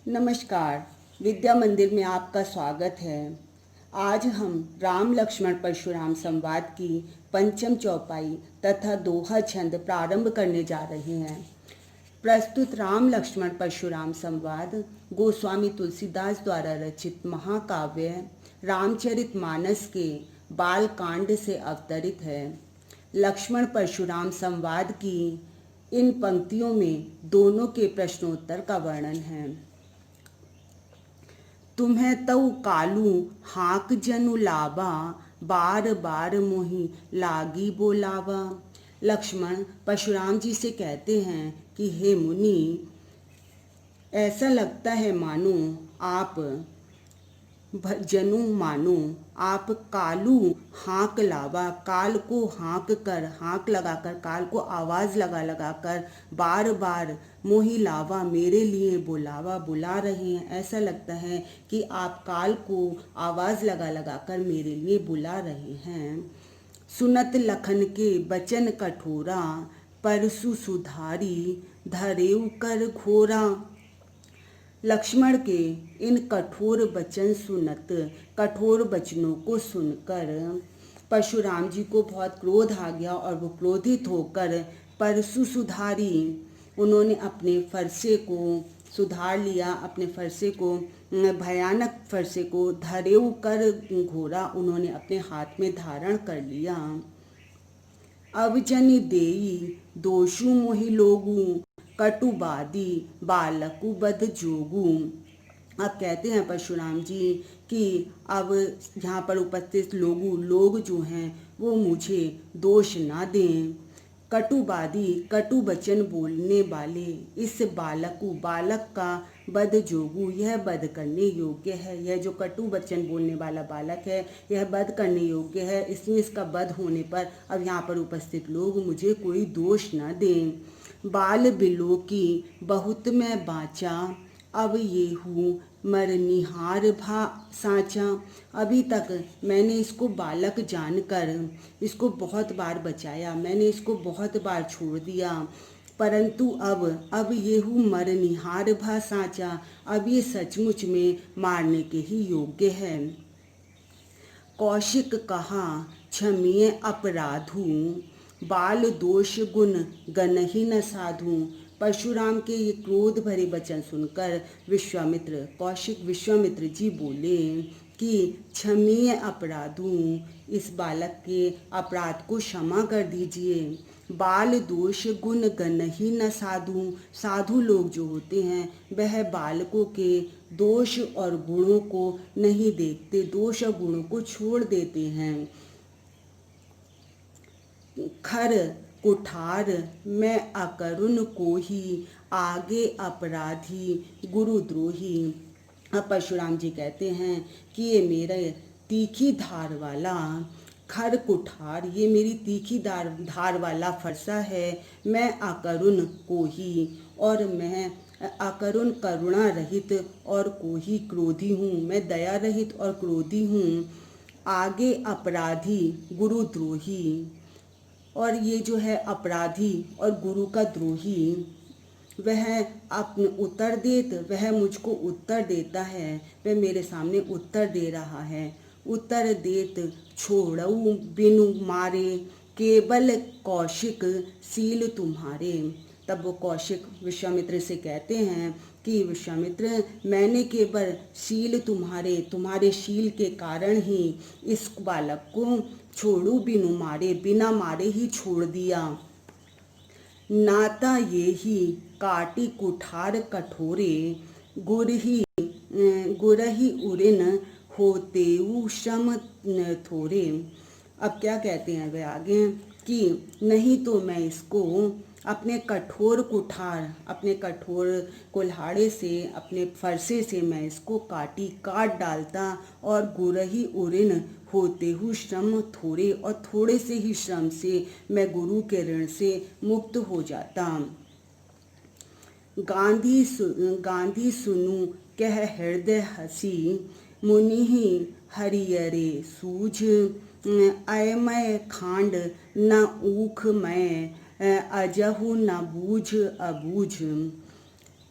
नमस्कार। विद्या मंदिर में आपका स्वागत है। आज हम राम लक्ष्मण परशुराम संवाद की पंचम चौपाई तथा दोहा छंद प्रारंभ करने जा रहे हैं। प्रस्तुत राम लक्ष्मण परशुराम संवाद गोस्वामी तुलसीदास द्वारा रचित महाकाव्य रामचरितमानस के बाल कांड से अवतरित है। लक्ष्मण परशुराम संवाद की इन पंक्तियों में दोनों के प्रश्नोत्तर का वर्णन है। तुम्हें तऊ कालू हाक जनु लावा, बार बार मोही लागी बोलावा। लक्ष्मण परशुराम जी से कहते हैं कि हे मुनि, ऐसा लगता है मानो आप जनु मानो आप कालू हाँक लावा, काल को हाँक लगाकर, काल को आवाज़ लगाकर बार बार मोही लावा, मेरे लिए बुलावा बुला रहे हैं। ऐसा लगता है कि आप काल को आवाज़ लगाकर मेरे लिए बुला रहे हैं। सुनत लखन के बचन कठोरा, परसु सुधारी धरेउ कर घोरा। लक्ष्मण के इन कठोर वचनों को सुनकर परशुराम जी को बहुत क्रोध आ गया और वो क्रोधित होकर परसु सुधारी, उन्होंने अपने फरसे को सुधार लिया, अपने फरसे को, भयानक फरसे को धरेउ कर घोरा, उन्होंने अपने हाथ में धारण कर लिया। अब जनि देई दोषु मोहि लोगू, कटुबादी बालकु बद जोगू। अब कहते हैं परशुराम जी कि अब यहाँ पर उपस्थित लोग जो हैं वो मुझे दोष ना दें। कटुबादी, कटु वचन बोलने वाले इस बालक का बद जोगू, यह बद करने योग्य है। यह जो कटु वचन बोलने वाला बालक है यह बद करने योग्य है, इसलिए इसका बद होने पर अब यहाँ पर उपस्थित लोग मुझे कोई दोष न दें। बाल बिलो की बहुत मैं बाँचा, अब ये हूँ मरनिहार भा साँचा। अभी तक मैंने इसको बालक जानकर इसको बहुत बार बचाया, मैंने इसको बहुत बार छोड़ दिया, परंतु अब ये हूँ मरनिहार भा साँचा, अब ये सचमुच में मारने के ही योग्य है। कौशिक कहा क्षमीय अपराधु, बाल दोष गुण गनहि न साधु। परशुराम के ये क्रोध भरे वचन सुनकर कौशिक विश्वामित्र जी बोले कि क्षमीय अपराधु, इस बालक के अपराध को क्षमा कर दीजिए। बाल दोष गुण गनहि न साधु, साधु लोग जो होते हैं वह बालकों के दोष और गुणों को नहीं देखते, दोष और गुणों को छोड़ देते हैं। खर कुठार मैं अकरुण को ही, आगे अपराधी गुरुद्रोही। अब परशुराम जी कहते हैं कि ये मेरे तीखी धार वाला खर कुठार, ये मेरी तीखी धार वाला फरसा है। मैं अकरुण को ही, और मैं अकरुण करुणा रहित और को ही क्रोधी हूँ, मैं दया रहित और क्रोधी हूँ। आगे अपराधी गुरुद्रोही, और ये जो है अपराधी और गुरु का द्रोही, वह अपने वह मुझको उत्तर देता है, वह मेरे सामने उत्तर दे रहा है। उत्तर देत छोड़ऊ बिनु मारे, केवल कौशिक सील तुम्हारे। तब वो कौशिक विश्वामित्र से कहते हैं कि विश्वामित्र, मैंने केवल शील तुम्हारे शील के कारण ही इस बालक को छोड़ू बिनु मारे, बिना मारे ही छोड़ दिया। नाता ये ही काटी कुठार कठोरे, गुरही उरिन होतेऊ श्रम थोरे। अब क्या कहते हैं वे आगे कि नहीं तो मैं इसको अपने कठोर कुल्हाड़े से, अपने फरसे से मैं इसको काट डालता, और गुरही उरिन होते हुए श्रम थोड़े, और थोड़े से ही श्रम से मैं गुरु के ऋण से मुक्त हो जाता। गांधी सुनु कह हृदय हसी, मुनि हरियरे सूझ, अयमय खांड न ऊख मैं, अजहु न बूझ अबूझ।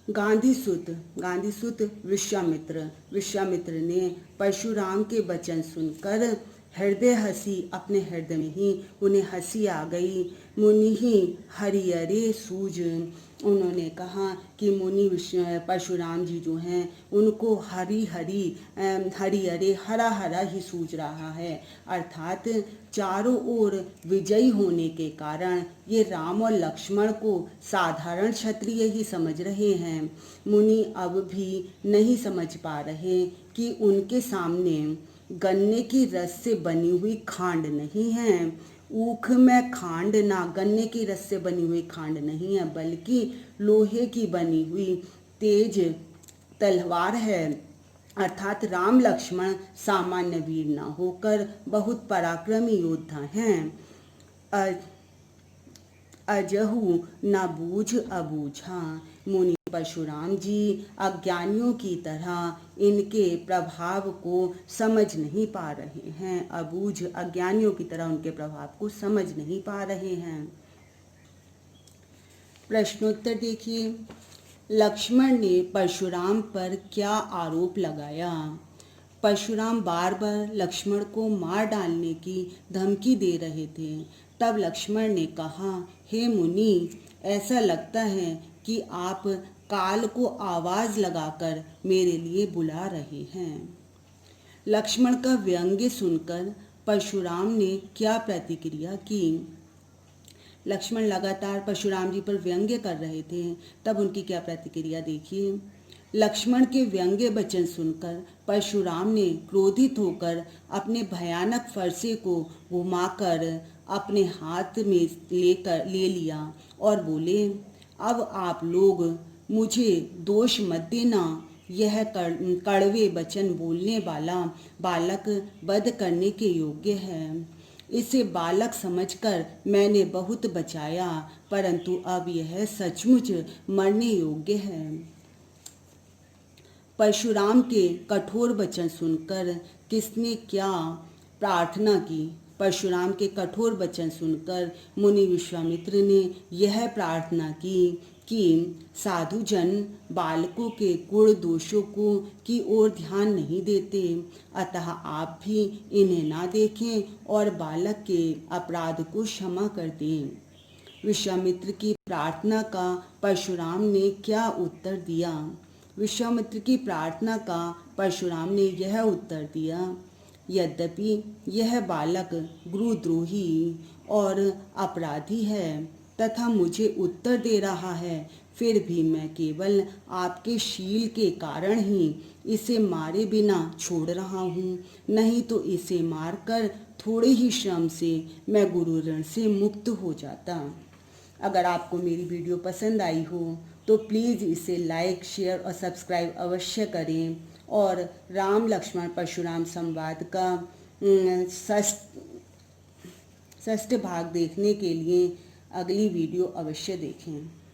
गांधी सुत विश्वामित्र ने परशुराम के वचन सुनकर हृदय हंसी, अपने हृदय में ही उन्हें हंसी आ गई। मुनि ही हरिहरे सूज, उन्होंने कहा कि मुनि परशुराम जी जो हैं उनको हरिहरे हरा हरा ही सूझ रहा है, अर्थात चारों ओर विजयी होने के कारण ये राम और लक्ष्मण को साधारण क्षत्रिय ही समझ रहे हैं। मुनि अब भी नहीं समझ पा रहे कि उनके सामने गन्ने की रस से बनी हुई खांड नहीं है, ऊख में खांड ना, गन्ने की रस से बनी हुई खांड नहीं है, बल्कि लोहे की बनी हुई तेज तलवार है। अर्थात राम लक्ष्मण सामान्य वीर न होकर बहुत पराक्रमी योद्धा हैं। अजहु न बूझ अबूझा, मुनि परशुराम जी अज्ञानियों की तरह इनके प्रभाव को समझ नहीं पा रहे हैं। अबूझ, अज्ञानियों की तरह उनके प्रभाव को समझ नहीं पा रहे हैं। प्रश्नोत्तर देखिए। लक्ष्मण ने परशुराम पर क्या आरोप लगाया? परशुराम बार बार लक्ष्मण को मार डालने की धमकी दे रहे थे। तब लक्ष्मण ने कहा, हे मुनि, ऐसा लगता है कि आप काल को आवाज लगाकर मेरे लिए बुला रहे हैं। लक्ष्मण का व्यंग्य सुनकर परशुराम ने क्या प्रतिक्रिया की? लक्ष्मण लगातार परशुराम जी पर व्यंग्य कर रहे थे, तब उनकी क्या प्रतिक्रिया देखिए। लक्ष्मण के व्यंग्य वचन सुनकर परशुराम ने क्रोधित होकर अपने भयानक फरसे को घुमाकर अपने हाथ में ले लिया और बोले, अब आप लोग मुझे दोष मत देना। यह कड़वे वचन बोलने वाला बालक वध करने के योग्य है। इसे बालक समझकर मैंने बहुत बचाया, परंतु अब यह सचमुच मरने योग्य है। परशुराम के कठोर वचन सुनकर किसने क्या प्रार्थना की? परशुराम के कठोर वचन सुनकर मुनि विश्वामित्र ने यह प्रार्थना कि साधु जन बालकों के गुण दोषों को की ओर ध्यान नहीं देते, अतः आप भी इन्हें ना देखें और बालक के अपराध को क्षमा कर दें। विश्वामित्र की प्रार्थना का परशुराम ने क्या उत्तर दिया? विश्वामित्र की प्रार्थना का परशुराम ने यह उत्तर दिया, यद्यपि यह बालक गुरुद्रोही और अपराधी है तथा मुझे उत्तर दे रहा है, फिर भी मैं केवल आपके शील के कारण ही इसे मारे बिना छोड़ रहा हूँ, नहीं तो इसे मारकर थोड़े ही श्रम से मैं गुरु ऋण से मुक्त हो जाता। अगर आपको मेरी वीडियो पसंद आई हो तो प्लीज़ इसे लाइक, शेयर और सब्सक्राइब अवश्य करें और राम लक्ष्मण परशुराम संवाद का षष्ठ भाग देखने के लिए अगली वीडियो अवश्य देखें।